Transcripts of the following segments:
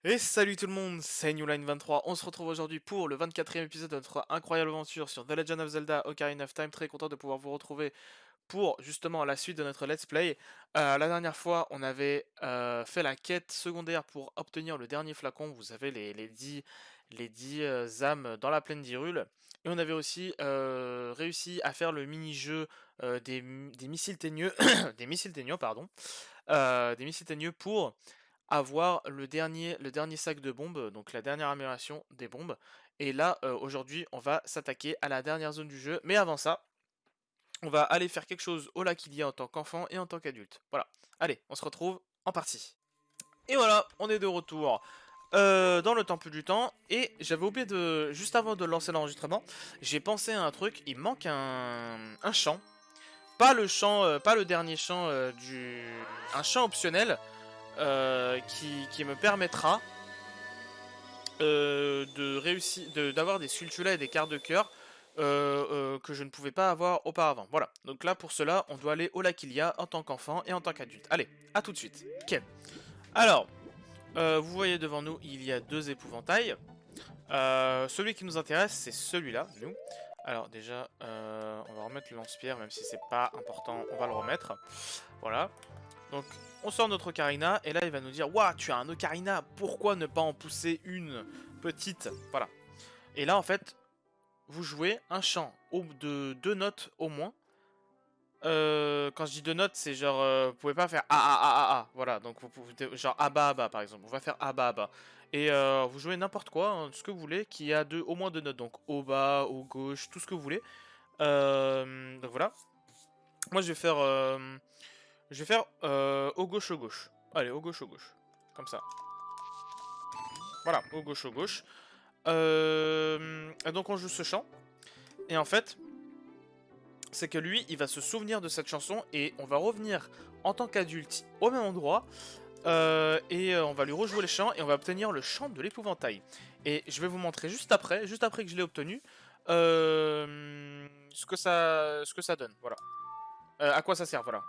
Et salut tout le monde, c'est Newline23, on se retrouve aujourd'hui pour le 24e épisode de notre incroyable aventure sur The Legend of Zelda Ocarina of Time. Très content de pouvoir vous retrouver pour justement la suite de notre let's play. La dernière fois, on avait fait la quête secondaire pour obtenir le dernier flacon. Vous avez les 10 âmes dans la plaine d'Hyrule. Et on avait aussi réussi à faire le mini-jeu des missiles teigneux, des missiles teigneux, pardon, des missiles teigneux pour avoir le dernier sac de bombes, donc la dernière amélioration des bombes. Et là, aujourd'hui, on va s'attaquer à la dernière zone du jeu. Mais avant ça, on va aller faire quelque chose au lac Ilia en tant qu'enfant et en tant qu'adulte. Voilà. Allez, on se retrouve en partie. Et voilà, on est de retour dans le temple du temps. Et j'avais oublié de... Juste avant de lancer l'enregistrement, j'ai pensé à un truc. Il manque un chant. Pas le chant, pas le dernier chant du... Un chant optionnel qui me permettra de réussir, d'avoir des sultulas et des quarts de cœur que je ne pouvais pas avoir auparavant. Voilà, donc là pour cela, on doit aller au lac Ilia en tant qu'enfant et en tant qu'adulte. Allez, à tout de suite. Ok. Alors, vous voyez devant nous, il y a deux épouvantails. Celui qui nous intéresse, c'est celui-là, nous. Alors déjà, on va remettre le lance-pierre, même si c'est pas important, on va le remettre. Voilà. Donc, on sort notre ocarina, et là, il va nous dire « Waouh, tu as un ocarina, pourquoi ne pas en pousser une petite ?» Voilà. Et là, en fait, vous jouez un chant de 2 notes au moins. Quand je dis 2 notes, c'est genre, vous pouvez pas faire A, A, A, A, A. Voilà, donc vous pouvez, genre Aba, Aba, par exemple. On va faire Aba, Aba. Et vous jouez n'importe quoi, hein, ce que vous voulez, qui a au moins 2 notes. Donc au bas, au gauche, tout ce que vous voulez. Donc voilà. Moi, je vais faire au gauche, au gauche. Allez, au gauche, au gauche. Comme ça. Voilà, au gauche, au gauche. Et donc on joue ce chant. Et en fait, c'est que lui, il va se souvenir de cette chanson et on va revenir en tant qu'adulte au même endroit. On va lui rejouer le chant et on va obtenir le chant de l'épouvantail. Et je vais vous montrer juste après que je l'ai obtenu, ce que ça donne. Voilà. À quoi ça sert, voilà.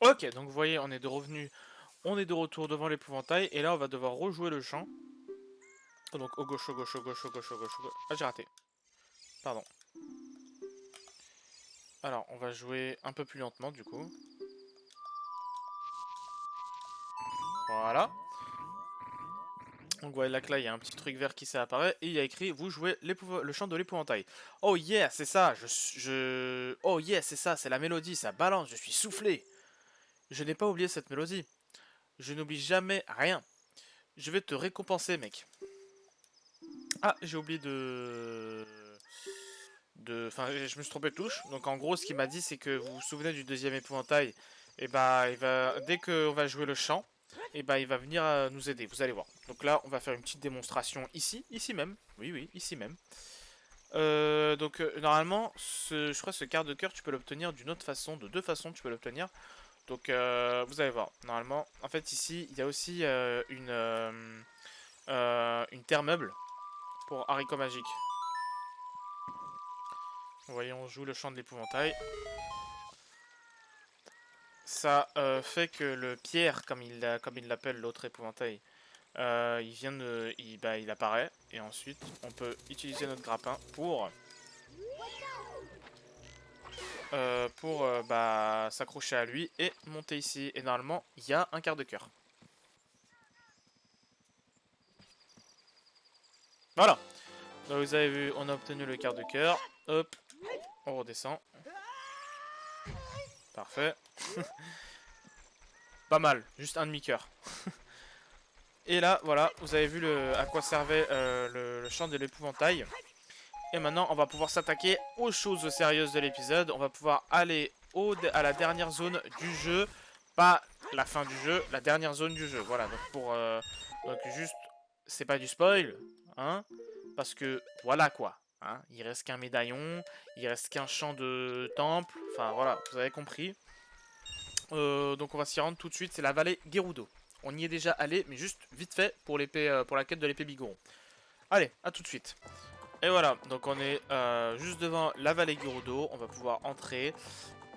Ok, donc vous voyez, on est de retour devant l'épouvantail et là on va devoir rejouer le chant. Donc au gauche, au gauche, au gauche, au gauche, au gauche, au gauche. Ah, j'ai raté. Pardon. Alors, on va jouer un peu plus lentement du coup. Voilà. Donc voilà que là, il y a un petit truc vert qui s'apparaît et il y a écrit vous jouez le chant de l'épouvantail. Oh yeah, c'est ça. Oh yeah, c'est ça, c'est la mélodie, ça balance, je suis soufflé. Je n'ai pas oublié cette mélodie. Je n'oublie jamais rien. Je vais te récompenser, mec. Ah, j'ai oublié Enfin, je me suis trompé de touche. Donc en gros, ce qu'il m'a dit, c'est que vous vous souvenez du deuxième épouvantail. Et bah, dès qu'on va jouer le chant, et bah, il va venir nous aider. Vous allez voir. Donc là, on va faire une petite démonstration ici même. Oui, oui, ici même. Normalement, je crois que ce quart de cœur, tu peux l'obtenir d'une autre façon, de deux façons, tu peux l'obtenir. Donc vous allez voir. Normalement, en fait, ici, il y a aussi une terre meuble pour haricot magique. Vous voyez, on joue le chant de l'épouvantail. Ça fait que le pierre, comme il l'appelle l'autre épouvantail, il apparaît. Et ensuite, on peut utiliser notre grappin pour s'accrocher à lui et monter ici. Et normalement, il y a un quart de cœur. Voilà. Donc vous avez vu, on a obtenu le quart de cœur. Hop, on redescend. Parfait. Pas mal, juste un demi-cœur. Et là, voilà, vous avez vu à quoi servait le chant de l'épouvantail. Et maintenant, on va pouvoir s'attaquer aux choses sérieuses de l'épisode. On va pouvoir aller à la dernière zone du jeu. Pas la fin du jeu, la dernière zone du jeu. Voilà, donc juste, c'est pas du spoil, hein. Parce que, voilà quoi. Hein, il reste qu'un médaillon, il reste qu'un champ de temple. Enfin, voilà, vous avez compris. Donc on va s'y rendre tout de suite, c'est la vallée Gerudo. On y est déjà allé, mais juste vite fait pour pour la quête de l'épée Bigoron. Allez, à tout de suite. Et voilà, donc on est juste devant la vallée Gerudo, on va pouvoir entrer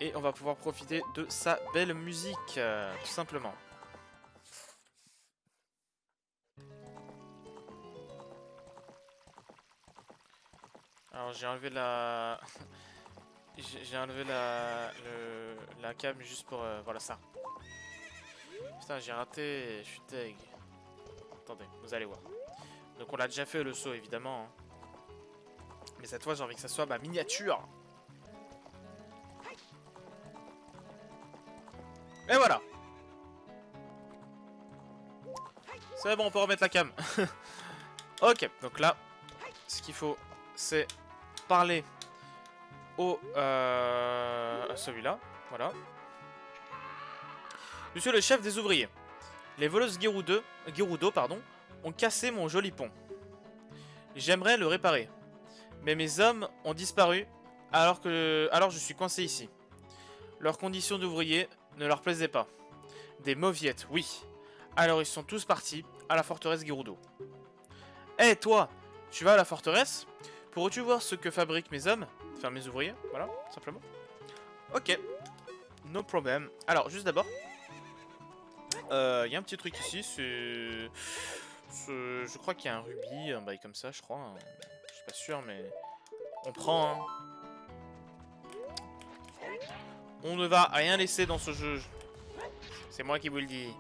et on va pouvoir profiter de sa belle musique, tout simplement. Alors j'ai enlevé la... j'ai enlevé la cam juste pour... voilà ça. Putain, j'ai raté, je suis deg. Attendez, vous allez voir. Donc on l'a déjà fait le saut évidemment. Hein. Mais cette fois j'ai envie que ça soit ma miniature. Et voilà. C'est bon, on peut remettre la cam. Ok, donc là, ce qu'il faut, c'est parler au... à celui-là. Voilà. Monsieur le chef des ouvriers. Les voleuses Gerudo, pardon, ont cassé mon joli pont. J'aimerais le réparer. Mais mes hommes ont disparu alors je suis coincé ici. Leurs conditions d'ouvrier ne leur plaisaient pas. Des mauviettes, oui. Alors ils sont tous partis à la forteresse Gerudo. Eh toi, tu vas à la forteresse? Pourrais-tu voir ce que fabriquent mes hommes? Enfin mes ouvriers, voilà, simplement. Ok, no problem. Alors juste d'abord, y a un petit truc ici, c'est... Je crois qu'il y a un rubis, un bail comme ça, je crois. Hein. Je suis pas sûr, mais... On prend, hein. On ne va rien laisser dans ce jeu. C'est moi qui vous le dis.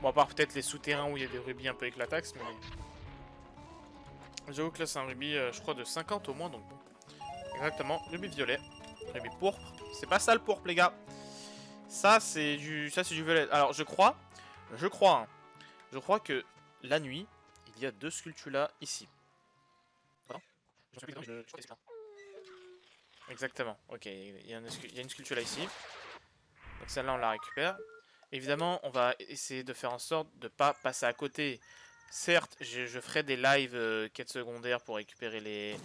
Bon, à part peut-être les souterrains où il y a des rubis un peu éclatax, mais... J'avoue que là, c'est un rubis, je crois, de 50 au moins, donc bon. Exactement, rubis violet. Rubis pourpre. C'est pas ça le pourpre, les gars. Ça, c'est du violet. Alors, je crois, hein, je crois que la nuit, il y a 2 sculptulas ici. Exactement, ok, il y a une sculpture là ici. Donc celle-là on la récupère. Évidemment on va essayer de faire en sorte de ne pas passer à côté. Certes je ferai des lives quêtes secondaires pour récupérer les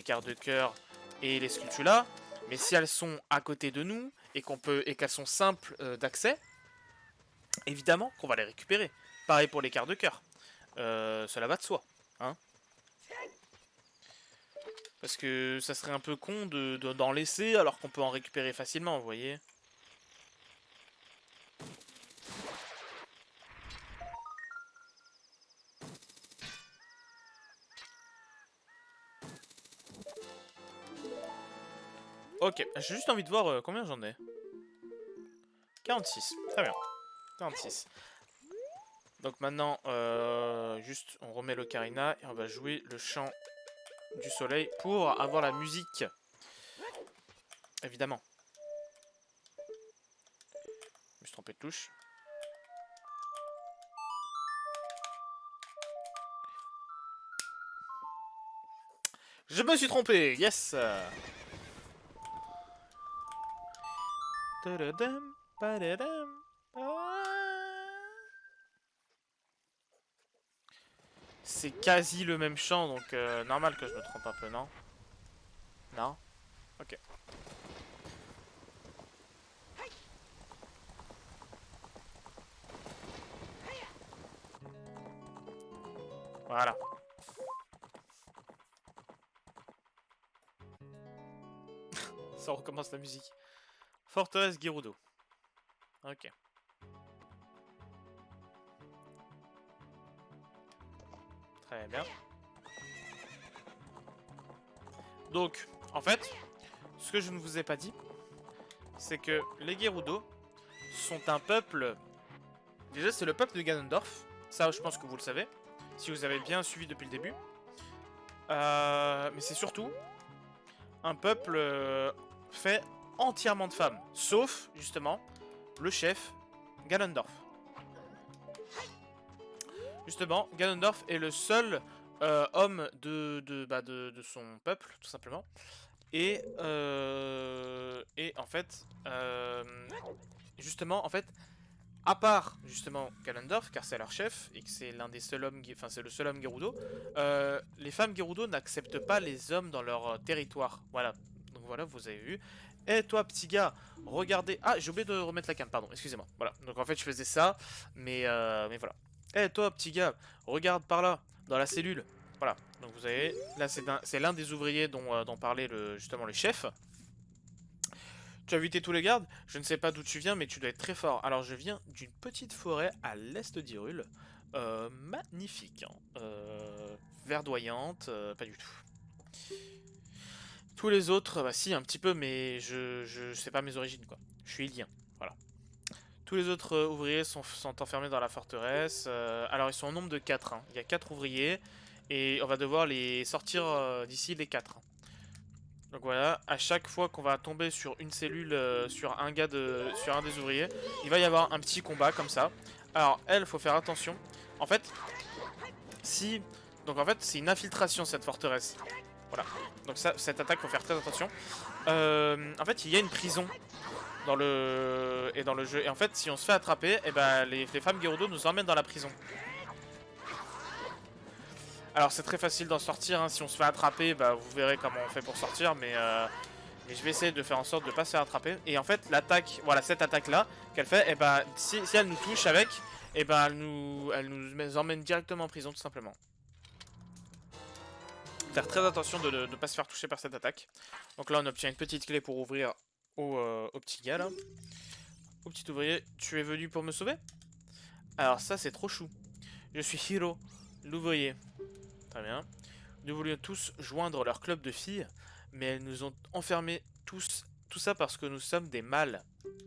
cartes de cœur et les sculptures là. Mais si elles sont à côté de nous et qu'elles sont simples d'accès, évidemment qu'on va les récupérer. Pareil pour les cartes de cœur. Cela va de soi. Hein. Parce que ça serait un peu con d'en laisser alors qu'on peut en récupérer facilement, vous voyez. Ok, j'ai juste envie de voir combien j'en ai. 46, très bien. 46. Donc maintenant, juste on remet l'ocarina et on va jouer le chant du soleil pour avoir la musique. Évidemment. Je me suis trompé de touche. Je me suis trompé, yes. C'est quasi le même chant, donc normal que je me trompe un peu, non? Non? Ok. Voilà. Ça recommence la musique. Forteresse Gerudo. Ok. Très bien. Donc, en fait, ce que je ne vous ai pas dit, c'est que les Gerudo sont un peuple... Déjà, c'est le peuple de Ganondorf. Ça, je pense que vous le savez, si vous avez bien suivi depuis le début. Mais c'est surtout un peuple fait entièrement de femmes. Sauf, justement, le chef, Ganondorf. Justement, Ganondorf est le seul homme de son peuple, tout simplement. Et en fait, justement, en fait, à part justement Ganondorf, car c'est leur chef et que c'est l'un des seuls hommes, enfin c'est le seul homme Gerudo, les femmes Gerudo n'acceptent pas les hommes dans leur territoire. Voilà. Donc voilà, vous avez vu. Et toi, petit gars, regardez. Ah, j'ai oublié de remettre la cam, pardon, excusez-moi. Voilà. Donc en fait, je faisais ça, mais voilà. Eh toi, petit gars, regarde par là, dans la cellule. Voilà. Donc vous avez, là c'est l'un des ouvriers dont parlait justement le chef. Tu as évité tous les gardes? Je ne sais pas d'où tu viens, mais tu dois être très fort. Alors, je viens d'une petite forêt à l'est d'Hyrule. Magnifique. Hein. Verdoyante, pas du tout. Tous les autres, bah si, un petit peu, mais je sais pas mes origines, quoi. Je suis ilien, voilà. Tous les autres ouvriers sont enfermés dans la forteresse. Alors, ils sont au nombre de 4, hein. Il y a 4 ouvriers, et on va devoir les sortir d'ici les 4. Donc voilà, à chaque fois qu'on va tomber sur une cellule, sur un sur un des ouvriers, il va y avoir un petit combat comme ça. Alors, elle, faut faire attention. En fait, si... Donc en fait, c'est une infiltration, cette forteresse. Voilà. Donc ça, cette attaque, faut faire très attention. En fait, il y a une prison dans le jeu. Et en fait, si on se fait attraper, et ben, les femmes Gerudo nous emmènent dans la prison. Alors c'est très facile d'en sortir, hein. Si on se fait attraper, bah, vous verrez comment on fait pour sortir, mais je vais essayer de faire en sorte de ne pas se faire attraper. Et en fait, l'attaque, voilà, cette attaque-là qu'elle fait, et ben, si elle nous touche avec, et ben, elle nous emmène directement en prison, tout simplement. Faire très attention de ne pas se faire toucher par cette attaque. Donc là, on obtient une petite clé pour ouvrir au petit gars, là. Au petit ouvrier, tu es venu pour me sauver? Alors ça, c'est trop chou. Je suis Hiro, l'ouvrier. Très bien. Nous voulions tous joindre leur club de filles, mais elles nous ont enfermés tous. Tout ça parce que nous sommes des mâles.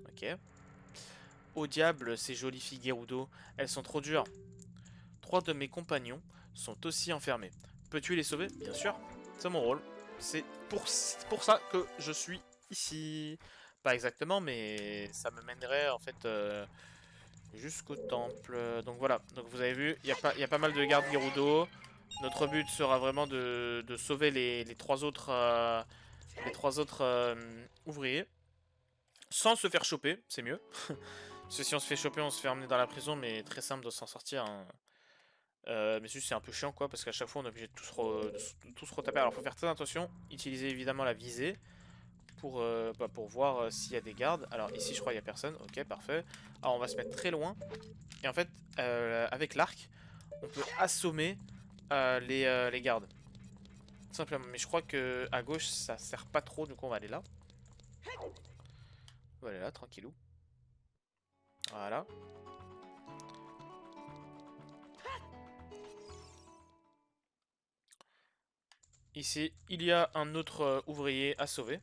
Ok. Au diable, ces jolies filles Gerudo, elles sont trop dures. 3 de mes compagnons sont aussi enfermés. Peux-tu les sauver? Bien sûr. C'est mon rôle. C'est pour ça que je suis ici. Pas exactement, mais ça me mènerait en fait jusqu'au temple. Donc voilà. Donc vous avez vu, il y a pas mal de gardes Gerudo. Notre but sera vraiment de sauver les 3 autres, ouvriers. Sans se faire choper, c'est mieux. Parce que si on se fait choper, on se fait emmener dans la prison, mais très simple de s'en sortir, hein. Mais juste c'est un peu chiant quoi, parce qu'à chaque fois on est obligé de tous retaper. Alors faut faire très attention, utiliser évidemment la visée pour voir s'il y a des gardes. Alors ici je crois qu'il n'y a personne, ok parfait. Alors on va se mettre très loin, et en fait avec l'arc, on peut assommer les gardes. Simplement, mais je crois que à gauche ça sert pas trop, du coup on va aller là. On va aller là, tranquillou. Voilà. Ici, il y a un autre ouvrier à sauver.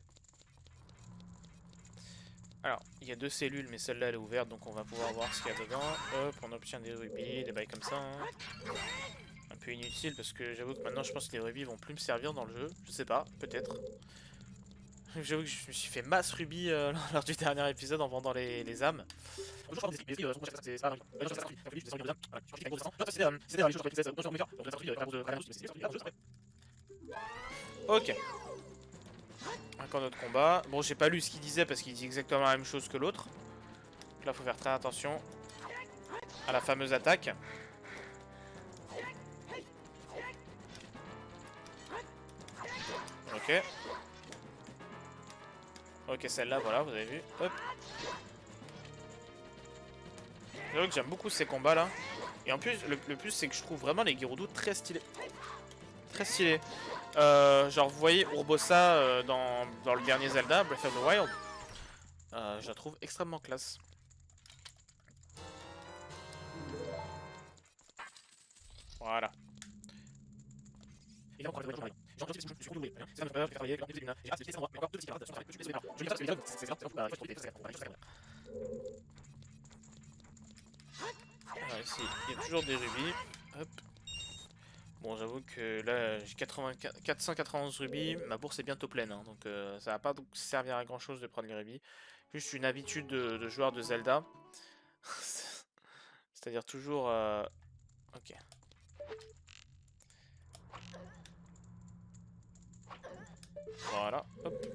Alors, il y a 2 cellules, mais celle-là elle est ouverte, donc on va pouvoir voir ce qu'il y a dedans. Hop, on obtient des rubis, des bails comme ça, hein. Un peu inutile, parce que j'avoue que maintenant je pense que les rubis vont plus me servir dans le jeu. Je sais pas, peut-être. J'avoue que je me suis fait masse rubis lors du dernier épisode en vendant les âmes. Ok. Encore notre combat. Bon, j'ai pas lu ce qu'il disait parce qu'il dit exactement la même chose que l'autre. Là, faut faire très attention à la fameuse attaque. Ok. Ok, celle-là, voilà, vous avez vu. Hop. J'avoue que j'aime beaucoup ces combats-là. Et en plus, le plus, c'est que je trouve vraiment les Gerudo très stylés. Très stylés. Genre, vous voyez Urbosa dans le dernier Zelda, Breath of the Wild. Je la trouve extrêmement classe. Voilà. Alors ici, il y a toujours des rubis. Hop. Bon, j'avoue que là, j'ai 491 rubis. Ma bourse est bientôt pleine, hein, donc ça va pas servir à grand chose de prendre les rubis. Juste une habitude de joueur de Zelda. C'est-à-dire toujours... Ok. Voilà. Hop.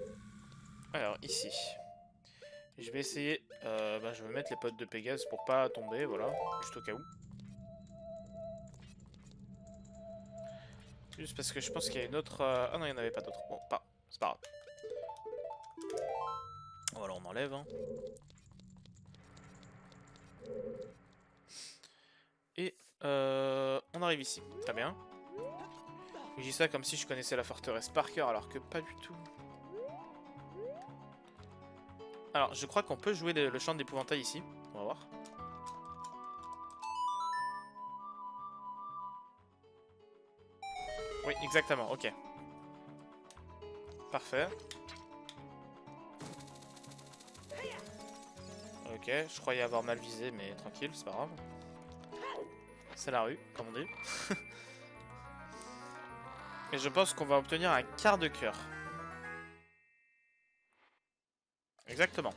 Alors, ici. Je vais essayer... bah, je vais mettre les potes de Pégase pour pas tomber, voilà. Juste au cas où. Juste parce que je pense qu'il y a une autre... Ah non, il n'y en avait pas d'autre. Bon, pas. C'est pas grave. Voilà, on enlève, hein. Et on arrive ici. Très bien. Je dis ça comme si je connaissais la forteresse par cœur, alors que pas du tout. Alors, je crois qu'on peut jouer le chant d'épouvantail ici. On va voir. Oui, exactement, ok. Parfait. Ok, je croyais avoir mal visé, mais tranquille, c'est pas grave. C'est la rue, comme on dit. Et je pense qu'on va obtenir un quart de cœur. Exactement.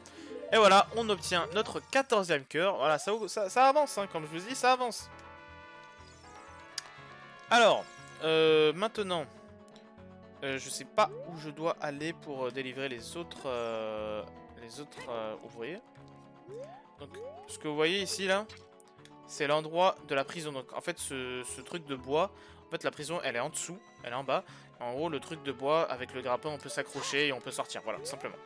Et voilà, on obtient notre 14e cœur. Voilà, ça avance, hein, comme je vous dis, ça avance. Alors, maintenant, je sais pas où je dois aller pour délivrer les autres ouvriers. Donc, ce que vous voyez ici, là, c'est l'endroit de la prison. Donc, en fait, ce truc de bois, en fait, la prison, elle est en dessous, elle est en bas. En gros, le truc de bois, avec le grappin, on peut s'accrocher et on peut sortir. Voilà, tout simplement.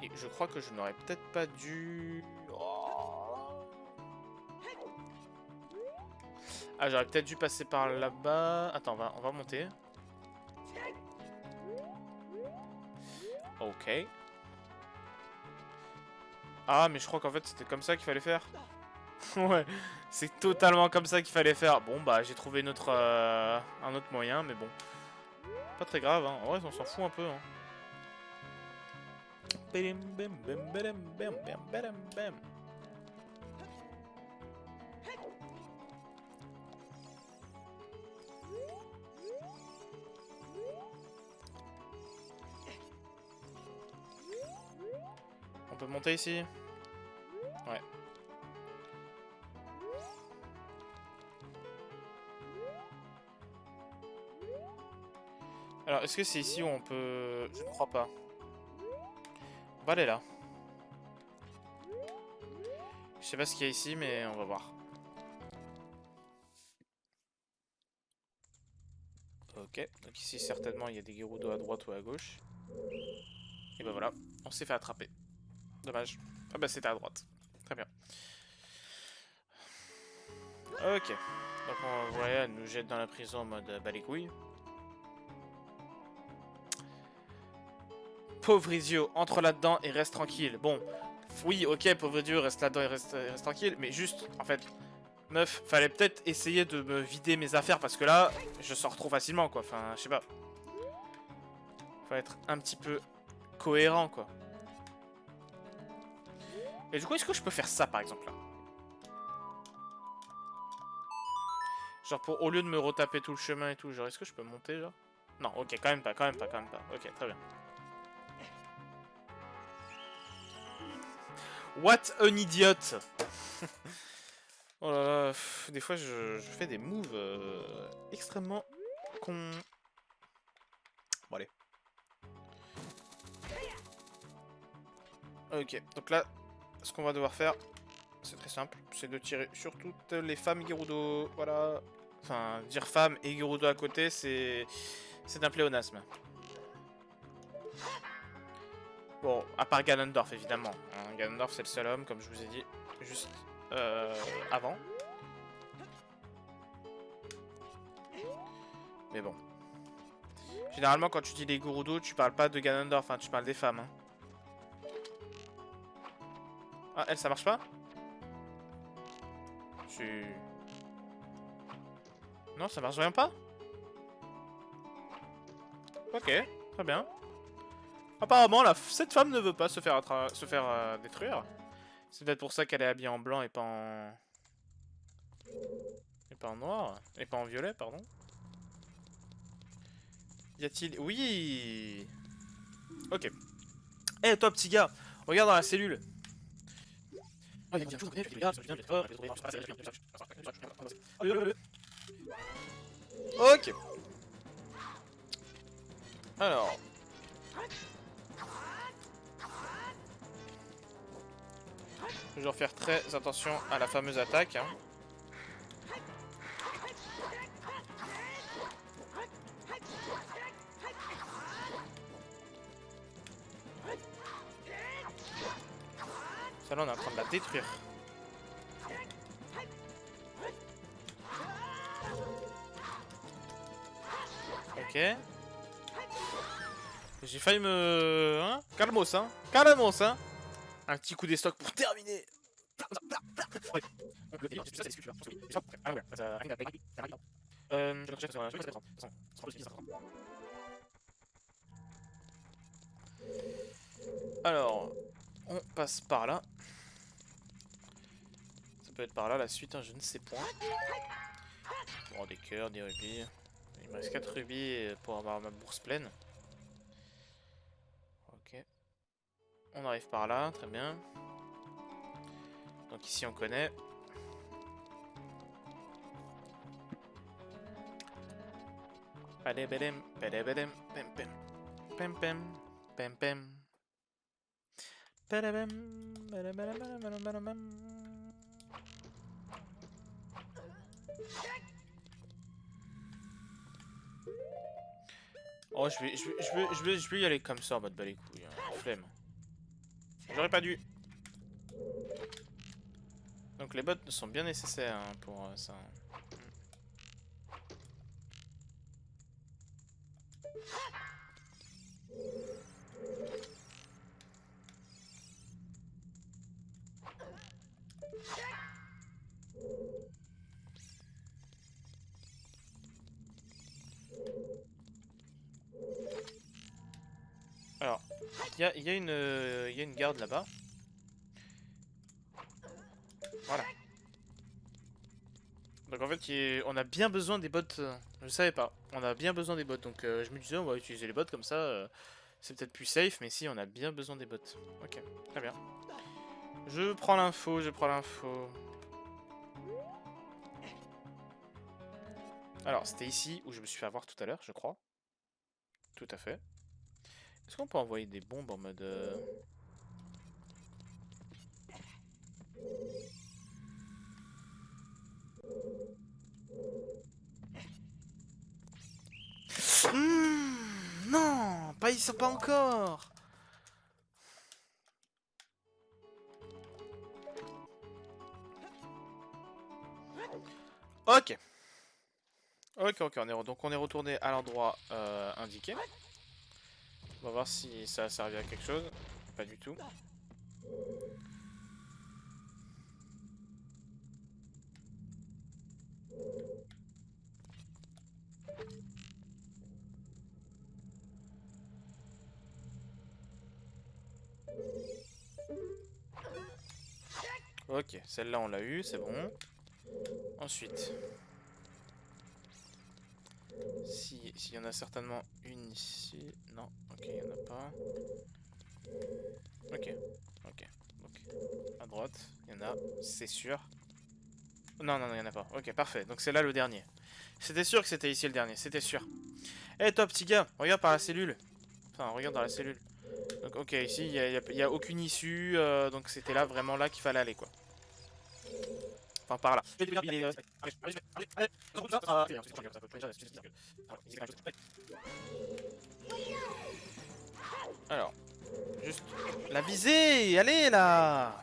Et je crois que je n'aurais peut-être pas dû... Oh. Ah, j'aurais peut-être dû passer par là-bas. Attends, on va monter. Ok. Ah, mais je crois qu'en fait, c'était comme ça qu'il fallait faire. Ouais, c'est totalement comme ça qu'il fallait faire. Bon, bah, j'ai trouvé un autre moyen, mais bon. Pas très grave, hein. En vrai, on s'en fout un peu, hein. On peut monter ici? Ouais. Alors, est-ce que c'est ici où on peut... Je ne crois pas. On va aller là. Je sais pas ce qu'il y a ici, mais on va voir. Ok, donc ici certainement il y a des Gerudo à droite ou à gauche. Et bah voilà, on s'est fait attraper. Dommage. Ah bah c'était à droite. Très bien. Ok. Donc on voyait, elle nous jette dans la prison en mode bah les couilles. Pauvre idiot, entre là-dedans et reste tranquille. Bon, oui, ok, pauvre idiot, reste là-dedans et reste tranquille. Mais juste, en fait, meuf, fallait peut-être essayer de me vider mes affaires parce que là, je sors trop facilement, quoi. Enfin, je sais pas. Faut être un petit peu cohérent, quoi. Et du coup, est-ce que je peux faire ça, par exemple, là? Genre, au lieu de me retaper tout le chemin et tout, genre, est-ce que je peux monter, genre? Non, ok, quand même pas, quand même pas, quand même pas. Ok, très bien. What an idiot. Oh là là, des fois, je fais des moves extrêmement cons. Bon, allez. Ok, donc là, ce qu'on va devoir faire, c'est très simple, c'est de tirer sur toutes les femmes Gerudo, voilà. Enfin, dire femme et Gerudo à côté, c'est un pléonasme. Bon, à part Ganondorf, évidemment. Hein, Ganondorf, c'est le seul homme, comme je vous ai dit, juste avant. Mais bon. Généralement, quand tu dis les Gerudo, tu parles pas de Ganondorf, hein, tu parles des femmes. Hein. Ah, elle, ça marche pas? Non, ça marche vraiment pas? Ok, très bien. Apparemment, cette femme ne veut pas se faire, détruire. C'est peut-être pour ça qu'elle est habillée en blanc et pas en... Et pas en noir. Et pas en violet, pardon. Y a-t-il... Oui. Ok. Eh, toi, petit gars, regarde dans la cellule. Ok. Alors. Je dois faire très attention à la fameuse attaque. Hein. Celle-là, on est en train de la détruire. Ok. J'ai failli me... Hein, calmos, hein. Calmos, hein. Un petit coup d'estoc pour terminer. Alors, on passe par là. Ça peut être par là la suite, hein, je ne sais point. Bon, des cœurs, des rubis. Il me reste 4 rubis pour avoir ma bourse pleine. Ok. On arrive par là, très bien. Donc ici on connaît. Padebedem, padebedem, pem pem. Pem pem, pem pem. Padebem, padebedem, padebedem, padebem. Oh, je vais y aller comme ça en mode bas les couilles, hein. Flemme. J'aurais pas dû. Donc les bottes sont bien nécessaires hein, pour ça. Alors, il y a une garde là-bas. Voilà. Donc en fait, on a bien besoin des bottes. Je savais pas. On a bien besoin des bottes. Donc je me disais, on va utiliser les bottes comme ça. C'est peut-être plus safe, mais si, on a bien besoin des bottes. Ok, très bien. Je prends l'info, je prends l'info. Alors, c'était ici où je me suis fait avoir tout à l'heure, je crois. Tout à fait. Est-ce qu'on peut envoyer des bombes en mode... Non, pas ils sont pas encore. Ok. Ok, donc on est retourné à l'endroit indiqué. On va voir si ça a servi à quelque chose. Pas du tout. Ok, celle-là on l'a eu, c'est bon. Ensuite, s'il y en a certainement une ici. Non, ok, il n'y en a pas. Ok, ok. Donc, à droite, il y en a, c'est sûr. Non, non, non, il n'y en a pas. Ok, parfait. Donc c'est là le dernier. C'était sûr que c'était ici le dernier, c'était sûr. Eh toi, petit gars, regarde par la cellule. Enfin, regarde dans la cellule. Donc, ok, ici, il y a aucune issue. Donc c'était là, vraiment là qu'il fallait aller, quoi. Enfin, par là. Alors, juste la visée. Allez, là.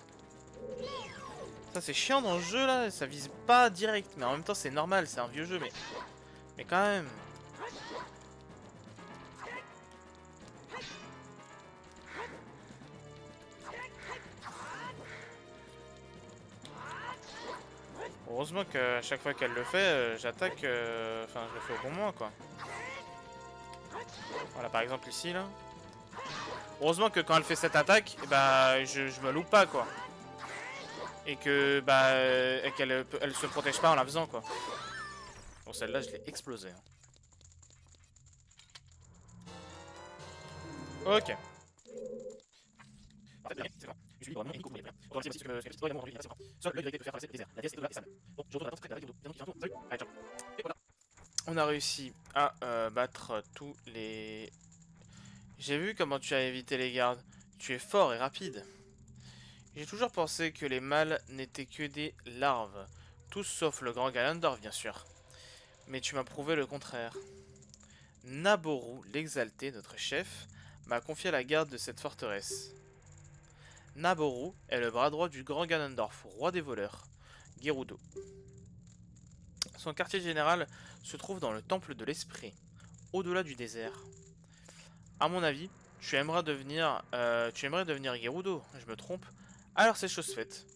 Ça, c'est chiant dans le jeu, là. Ça vise pas direct. Mais en même temps, c'est normal. C'est un vieux jeu, mais quand même. Heureusement que chaque fois qu'elle le fait, j'attaque. Enfin, je le fais au bon moment, quoi. Voilà, par exemple, ici, là. Heureusement que quand elle fait cette attaque, bah, je me loupe pas, quoi. Et que, bah, et qu'elle elle se protège pas en la faisant, quoi. Bon, celle-là, je l'ai explosée. Hein. Ok. On a réussi à battre tous les... J'ai vu comment tu as évité les gardes. Tu es fort et rapide. J'ai toujours pensé que les mâles n'étaient que des larves. Tous sauf le grand Galandor, bien sûr. Mais tu m'as prouvé le contraire. Naboru, l'exalté, notre chef, m'a confié la garde de cette forteresse. Naboru est le bras droit du grand Ganondorf, roi des voleurs, Gerudo. Son quartier général se trouve dans le temple de l'esprit, au-delà du désert. À mon avis, tu aimerais devenir Gerudo, je me trompe. Alors c'est chose faite.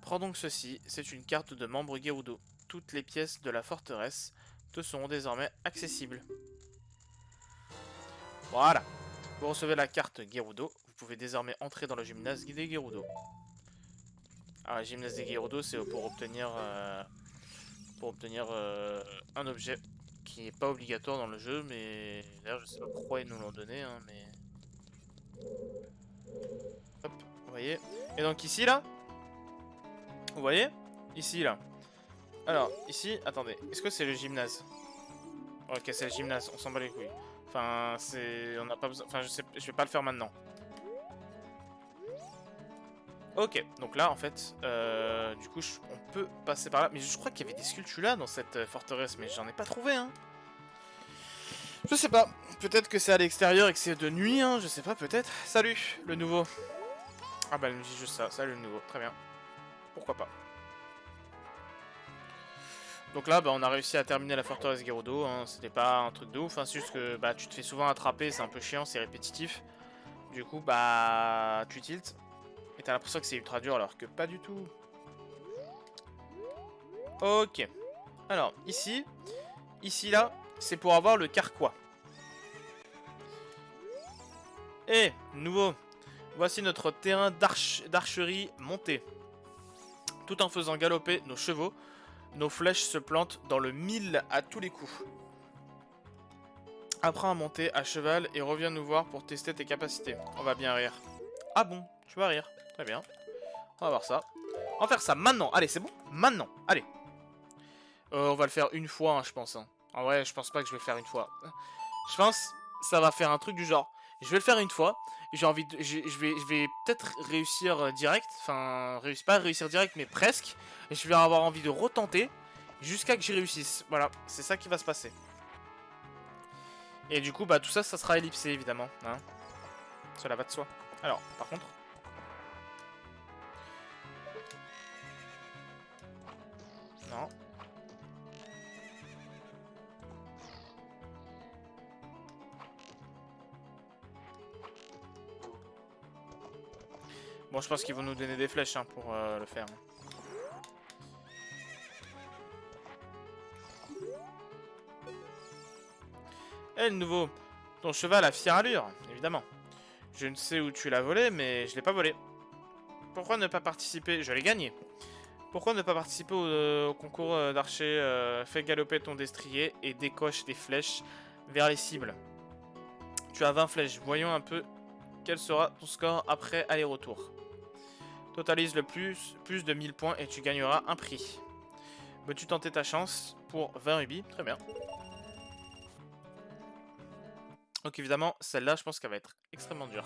Prends donc ceci, c'est une carte de membre Gerudo. Toutes les pièces de la forteresse te seront désormais accessibles. Voilà. Vous recevez la carte Gerudo. Vous pouvez désormais entrer dans le gymnase des Gerudo. Alors, le gymnase des Gerudo, c'est pour obtenir, un objet qui n'est pas obligatoire dans le jeu, mais d'ailleurs, je sais pas pourquoi ils nous l'ont donné, hein, mais... Hop, vous voyez. Et donc ici, là, vous voyez? Ici, là. Alors, ici, attendez, est-ce que c'est le gymnase? Ok, c'est le gymnase, on s'en bat les couilles. Enfin, c'est... On n'a pas besoin... Enfin, je vais pas le faire maintenant. Ok, donc là, en fait, du coup, on peut passer par là. Mais je crois qu'il y avait des sculptures là dans cette forteresse, mais j'en ai pas trouvé, hein. Je sais pas, peut-être que c'est à l'extérieur et que c'est de nuit, hein, je sais pas, peut-être. Salut, le nouveau. Ah bah, elle me dit juste ça, salut le nouveau, très bien. Pourquoi pas. Donc là, bah, on a réussi à terminer la forteresse Gerudo, hein. C'était pas un truc de ouf, hein. C'est juste que bah, tu te fais souvent attraper, c'est un peu chiant, c'est répétitif. Du coup, bah, tu tiltes. Et t'as l'impression que c'est ultra dur alors que pas du tout. Ok. Alors, ici là, c'est pour avoir le carquois. Et, nouveau, voici notre terrain d'archerie monté. Tout en faisant galoper nos chevaux, nos flèches se plantent dans le mille à tous les coups. Apprends à monter à cheval et reviens nous voir pour tester tes capacités. On va bien rire. Ah bon, tu vas rire. Très bien. On va voir ça. On va faire ça maintenant. Allez, c'est bon? Maintenant. Allez. On va le faire une fois, hein, je pense. Hein. En vrai, je pense pas que je vais le faire une fois. Je pense ça va faire un truc du genre. Je vais le faire une fois. J'ai envie de, je vais peut-être réussir direct. Enfin, pas réussir direct, mais presque. Et je vais avoir envie de retenter jusqu'à que j'y réussisse. Voilà, c'est ça qui va se passer. Et du coup, bah tout ça, ça sera ellipsé évidemment. Hein. Cela va de soi. Alors, par contre. Non. Bon, je pense qu'ils vont nous donner des flèches hein, pour le faire. Eh, le nouveau, ton cheval a fière allure, évidemment. Je ne sais où tu l'as volé, mais je l'ai pas volé. Pourquoi ne pas participer? Je l'ai gagné. Pourquoi ne pas participer au concours d'archer Fais galoper ton destrier et décoche des flèches vers les cibles. Tu as 20 flèches. Voyons un peu quel sera ton score après aller-retour. Totalise le plus de 1000 points et tu gagneras un prix. Veux-tu tenter ta chance pour 20 rubis? Très bien. Donc évidemment, celle-là, je pense qu'elle va être extrêmement dure.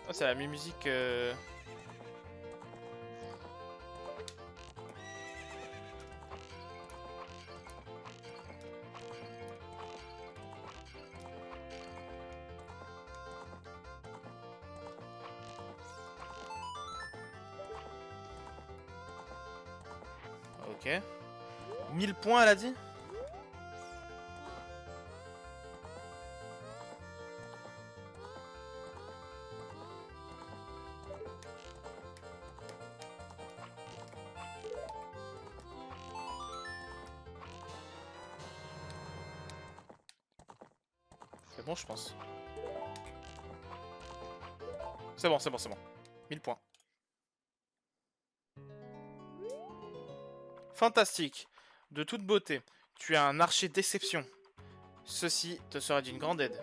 Oh, c'est la même musique... Ok. 1000 points, elle a dit? C'est bon, je pense. C'est bon, c'est bon, c'est bon. 1000 points. Fantastique. De toute beauté. Tu es un archer d'exception. Ceci te sera d'une grande aide.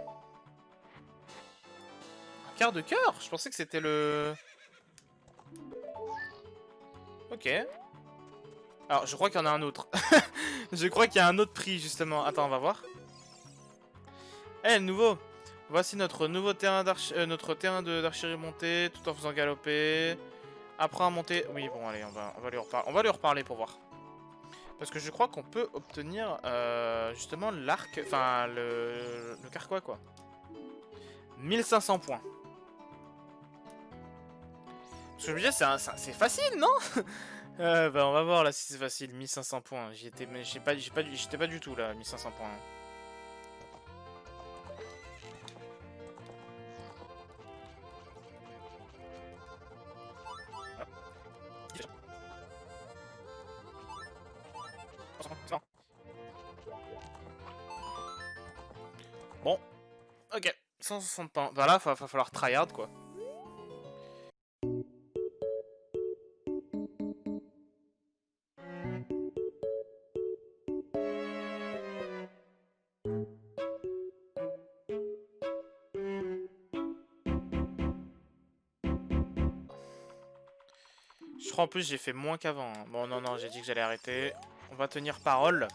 Un quart de cœur? Je pensais que c'était le... Ok. Alors, je crois qu'il y en a un autre. Je crois qu'il y a un autre prix, justement. Attends, on va voir. Eh, le nouveau. Voici notre nouveau terrain d'archerie monté, tout en faisant galoper. Apprends à monter... Oui, bon, allez, on va lui reparler pour voir. Parce que je crois qu'on peut obtenir, justement, l'arc... Enfin, le carquois, quoi. 1500 points. Ce que je veux dire, c'est facile, non? Bah on va voir là si c'est facile. 1500 points. J'y étais, mais j'étais pas du tout là. 1500 points. Bon, ok. 160 points. Voilà, va falloir tryhard, quoi. Je crois en plus j'ai fait moins qu'avant, hein. Bon, non, non, j'ai dit que j'allais arrêter. On va tenir parole.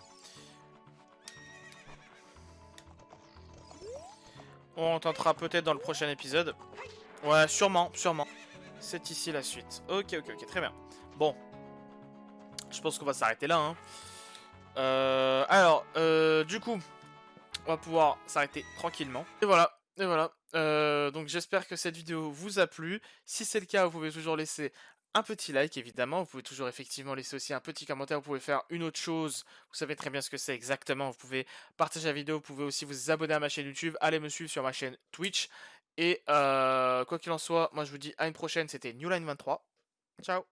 On tentera peut-être dans le prochain épisode. Ouais, sûrement, sûrement. C'est ici la suite. Ok, ok, ok, très bien. Bon, je pense qu'on va s'arrêter là, hein. Du coup, on va pouvoir s'arrêter tranquillement. Et voilà, et voilà. Donc j'espère que cette vidéo vous a plu. Si c'est le cas, vous pouvez toujours laisser un petit like, évidemment. Vous pouvez toujours effectivement laisser aussi un petit commentaire. Vous pouvez faire une autre chose. Vous savez très bien ce que c'est exactement. Vous pouvez partager la vidéo. Vous pouvez aussi vous abonner à ma chaîne YouTube. Allez me suivre sur ma chaîne Twitch. Et quoi qu'il en soit, moi je vous dis à une prochaine. C'était Newline23. Ciao.